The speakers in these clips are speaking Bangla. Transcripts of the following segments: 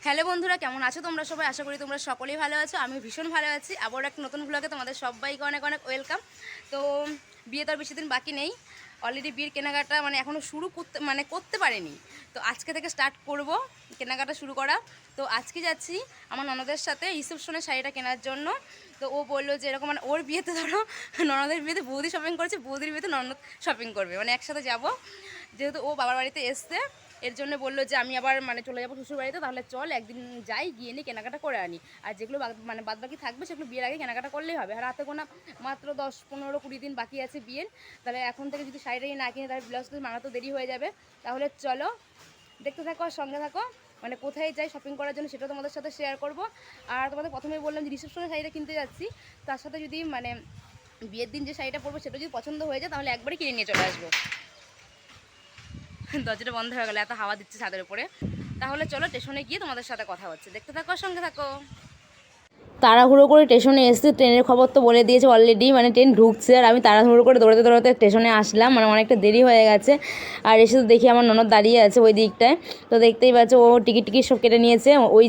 হ্যালো বন্ধুরা, কেমন আছো তোমরা সবাই? আশা করি তোমরা সকলেই ভালো আছো। আমি ভীষণ ভালো আছি। আবার একটা নতুন ব্লগে তোমাদের সবাইকে অনেক অনেক ওয়েলকাম। তো বিয়ে তো আর বেশি দিন বাকি নেই। অলরেডি বিয়ের কেনাকাটা এখনও শুরু করতে পারিনি। তো আজকে থেকে স্টার্ট করব কেনাকাটা শুরু করা। তো আজকে যাচ্ছি আমার ননদের সাথে রিসেপশনের শাড়িটা কেনার জন্য। তো ও বললো যে এরকম ওর বিয়েতে ধরো ননদের বিয়েতে বৌদি শপিং করেছে, বৌদির বিয়েতে ননদ শপিং করবে, একসাথে যাব। যেহেতু ও বাবার বাড়িতে এসছে, এর জন্য বললো যে আমি আবার চলে যাবো শ্বশুর বাড়িতে, তাহলে চল একদিন যাই, গিয়ে নিয়ে কেনাকাটা করে আনি। আর যেগুলো বাদ বাকি থাকবে সেগুলো বিয়ের আগে কেনাকাটা করলেই হবে। আর হাতে গোনা মাত্র 10-15-20 দিন বাকি আছে বিয়ের। তাহলে এখন থেকে যদি শাড়িটাই না কিনে তাহলে ব্লাউজ তো মানাতেও দেরি হয়ে যাবে। তাহলে চলো দেখতে থাকো আর সঙ্গে থাকো। কোথায় যাই শপিং করার জন্য সেটা তোমাদের সাথে শেয়ার করব। আর তোমাদের প্রথমেই বললাম যে রিসেপশনের শাড়িটা কিনতে যাচ্ছি, তার সাথে যদি বিয়ের দিন যে শাড়িটা পরবো সেটা যদি পছন্দ হয়ে যায় তাহলে একবারই কিনে নিয়ে চলে আসবো। দরজাটা বন্ধ হয়ে গেল, এত হাওয়া দিচ্ছে ছাদের উপরে। তাহলে চলো স্টেশনে গিয়ে তোমাদের সাথে কথা হচ্ছে, দেখতে থাকো সঙ্গে থাকো। তাড়াহুড়ো করে স্টেশনে এসে ট্রেনের খবর তো বলে দিয়েছে অলরেডি, ট্রেন ঢুকছে। আর আমি তাড়াহুড়ো করে দৌড়াতে দৌড়াতে স্টেশনে আসলাম, অনেকটা দেরি হয়ে গেছে। আর এসে তো দেখি আমার ননদ দাঁড়িয়ে আছে ওই দিকটায়। তো দেখতেই পাচ্ছ ও টিকিট সব কেটে নিয়েছে, ওই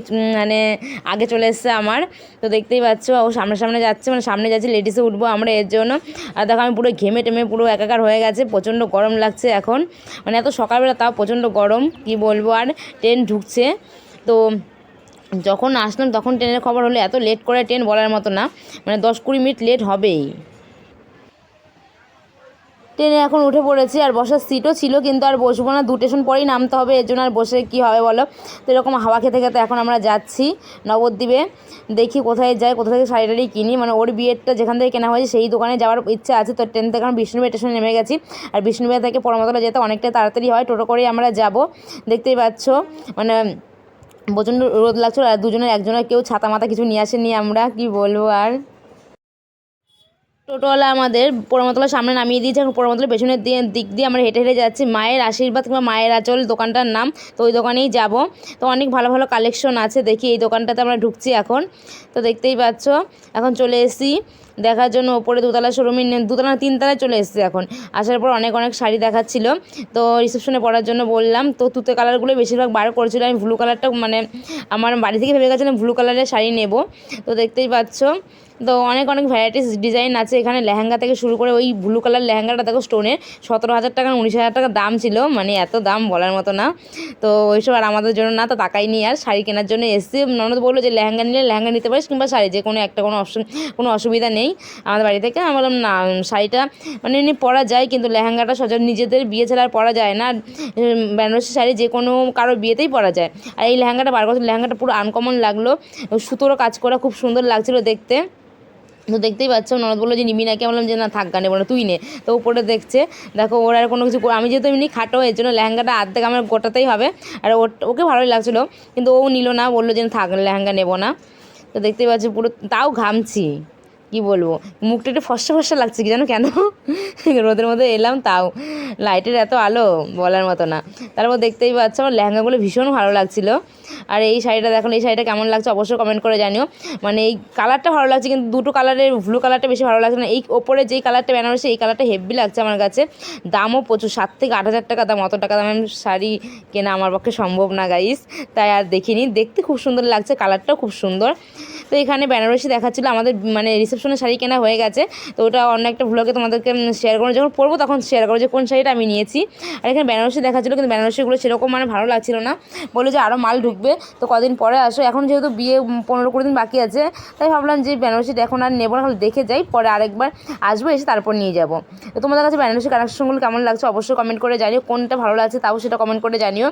আগে চলে এসছে আমার। তো দেখতেই পাচ্ছ ও সামনে যাচ্ছে, সামনে যাচ্ছে, লেডিসে উঠবো আমরা এর জন্য। আর দেখো আমি পুরো ঘেমে টেমে পুরো একাকার হয়ে গেছে, প্রচণ্ড গরম লাগছে এখন, এত সকালবেলা তাও প্রচণ্ড গরম কি বলবো। আর ট্রেন ঢুকছে। তো যখন আসলাম তখন ট্রেনের খবর হলো এত লেট করে ট্রেন বলার মতো না, 10-20 মিনিট লেট হবেই। ট্রেনে এখন উঠে পড়েছি, আর বসার সিটও ছিল কিন্তু আর বসবো না, 2 স্টেশন পরেই নামতে হবে, এর জন্য আর বসে কী হবে বলো। তো এরকম হাওয়া খেতে খেতে এখন আমরা যাচ্ছি নবদ্বীপে। দেখি কোথায় যাই, কোথা থেকে শাড়ি টাড়ি কিনি। ওর বিয়েরটা যেখান থেকে কেনা হয়েছে সেই দোকানে যাওয়ার ইচ্ছা আছে। তো ট্রেন থেকে এখন বিষ্ণুবিহার স্টেশনে নেমে গেছি। আর বিষ্ণুবিহার থেকে পরমতলা যেতে অনেকটা তাড়াতাড়ি হয়, টোটো করেই আমরা যাব। দেখতেই পাচ্ছ প্রচণ্ড রোদ লাগছিল, আর একজনের কেউ ছাতা মাথা কিছু নিয়ে আসেনি, আমরা কি বলবো। আর টোটোওয়ালা আমাদের পরমতলার সামনে নামিয়ে দিয়েছে, এখন পরমতলার পেছনের দিক দিয়ে আমরা হেঁটে হেঁটে যাচ্ছি। মায়ের আশীর্বাদ কিংবা মায়ের আঁচল দোকানটার নাম, তো ওই দোকানেই যাব। তো অনেক ভালো ভালো কালেকশন আছে, দেখি এই দোকানটাতে আমরা ঢুকছি এখন। তো দেখতেই পাচ্ছ এখন চলে এসেছি দেখার জন্য ওপরে দোতলা শোরুমে, দোতলা 3তলায় চলে এসেছি এখন। আসার পর অনেক শাড়ি দেখাচ্ছিল, তো রিসেপশনে পরার জন্য বললাম। তো তুতে কালারগুলো বেশিরভাগ বার করছিল, আমি ব্লু কালারটা আমার বাড়ি থেকে ভেবে গেছিলাম ব্লু কালারের শাড়ি নেব। তো দেখতেই পাচ্ছ তো অনেক ভ্যারাইটিস ডিজাইন আছে এখানে, লেহেঙ্গা থেকে শুরু করে। ওই ব্লু কালার লেহেঙ্গাটা দেখো স্টোনের 17,000 টাকা 19,000 টাকা দাম ছিল, এত দাম বলার মতো না। তো ওইসব আর আমাদের জন্য না, তো তাকাইনি। আর শাড়ি কেনার জন্য এসেছি। ননদ বললো যে লেহেঙ্গা নিলে লেহেঙ্গা নিতে পারিস কিংবা শাড়ি, যে কোনো একটা কোনো অসুবিধা নেই আমাদের বাড়ি থেকে। আমি বললাম না, শাড়িটা এমনি পরা যায়, কিন্তু লেহেঙ্গাটা নিজেদের বিয়ে ছাড়া আর পরা যায় না। বেনারসি শাড়ি যে কোনো কারো বিয়েতেই পরা যায়। আর এই লেহেঙ্গাটা বার করছে, লেহেঙ্গাটা পুরো আনকমন লাগলো, সুতোরও কাজ করা খুব সুন্দর লাগছিলো দেখতে। তো দেখতেই পাচ্ছ ননদ বললো যে নিবি নাকি, বললাম যে না থাক গা, নেবো না, তুই নে। তো উপরে দেখছে, দেখো ওর আর কোনো কিছু, আমি যেহেতু এমনি খাটো এর জন্য লেহেঙ্গাটা আর্ধেক আমার গোটাতেই হবে। আর ওকে ভালোই লাগছিলো, কিন্তু ও নিল না, বললো যে থাক লেহেঙ্গা নেবো না। তো দেখতেই পাচ্ছি পুরো তাও ঘামছি, কি বলবো, মুখটা একটু ফর্সা ফর্সা লাগছে কি জানো কেন, রোদের মধ্যে এলাম, তাও লাইটের এত আলো বলার মতো না। তারপর দেখতেই পাচ্ছ আমার লেহেঙ্গাগুলো ভীষণ ভালো লাগছিলো। আর এই শাড়িটা দেখুন, এই শাড়িটা কেমন লাগছে অবশ্যই কমেন্ট করে জানিও। এই কালারটা ভালো লাগছে, কিন্তু দুটো কালারের ব্লু কালারটা বেশি ভালো লাগছে না। এই ওপরে যেই কালারটা বেনারসি এই কালারটা হেভি লাগছে আমার কাছে। দামও প্রচুর, 7,000-8,000 টাকা দাম। অত টাকা দামের শাড়ি কেনা আমার পক্ষে সম্ভব না গাইস, তাই আর দেখিনি। দেখতে খুব সুন্দর লাগছে, কালারটাও খুব সুন্দর। তো এখানে বেনারসি দেখাচ্ছিল, আমাদের রিসেপশনের শাড়ি কেনা হয়ে গেছে। তো ওটা অন্য একটা ভ্লগে তোমাদেরকে শেয়ার করবো, যখন পরবো তখন শেয়ার করবো যে কোন শাড়িটা আমি নিয়েছি। আর এখানে বেনারসি দেখাচ্ছিলো, কিন্তু বেনারসিগুলো সেরকম ভালো লাগছিল না, বলে যে আরও মাল ঢুকবে, তো কদিন পরে আসো। এখন যেহেতু বিয়ে 15-20 দিন বাকি আছে, তাই ভাবলাম যে বেনারসিটা এখন আর নেবো না, দেখে যাই, পরে আরেকবার আসবো, এসে তারপর নিয়ে যাবো। তো তোমাদের কাছে বেনারসি কালেকশনগুলো কেমন লাগছে অবশ্যই কমেন্ট করে জানিও, কোনটা ভালো লাগছে তাও সেটা কমেন্ট করে জানিও।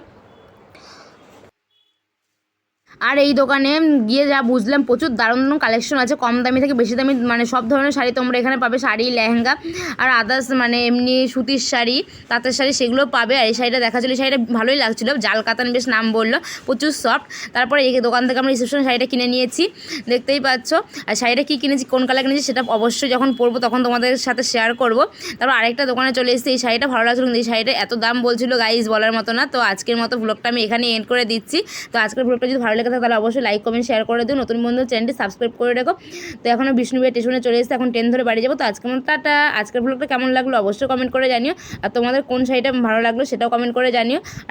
আর এই দোকানে গিয়ে যা বুঝলাম প্রচুর দারুণ দারুণ কালেকশন আছে, কম দামি থেকে বেশি দামি, সব ধরনের শাড়ি তোমরা এখানে পাবে। শাড়ি, লেহেঙ্গা আর আদার্স এমনি সুতির শাড়ি, তাঁতের শাড়ি, সেগুলো পাবে। আর এই শাড়িটা দেখাচ্ছিলো, এই শাড়িটা ভালোই লাগছিলো, জাল কাতান বেশ নাম বললো, প্রচুর সফট। তারপরে এই দোকান থেকে আমরা রিসেপশন শাড়িটা কিনে নিয়েছি, দেখতেই পাচ্ছ। আর শাড়িটা কী কিনেছি, কোন কালার কিনেছি সেটা অবশ্যই যখন পরবো তখন তোমাদের সাথে শেয়ার করবো। তারপর আরেকটা দোকানে চলে এসেছি, এই শাড়িটা ভালো লাগছিলো, কিন্তু এই শাড়িটা এত দাম বলছিল গাইজ বলার মতো না। তো আজকের মতো ব্লগটা আমি এখানে এন্ড করে দিচ্ছি। তো আজকের ব্লগটা যদি ভালো লাগে তাহলে অবশ্যই লাইক কমেন্ট শেয়ার করে দিও, নতুন বন্ধু চ্যানেলটি সাবস্ক্রাইব করে রাখো। তো এখনও বিষ্ণুবিহার স্টেশনে চলে এসেছে, এখন ট্রেন ধরে বাড়ি যাবো। তো আজকের মতো টাটা। আজকের ব্লগটা কেমন লাগলো অবশ্যই কমেন্ট করে জানিও, আর তোমাদের কোন শাড়িটা ভালো লাগলো সেটাও কমেন্ট করে জানিও।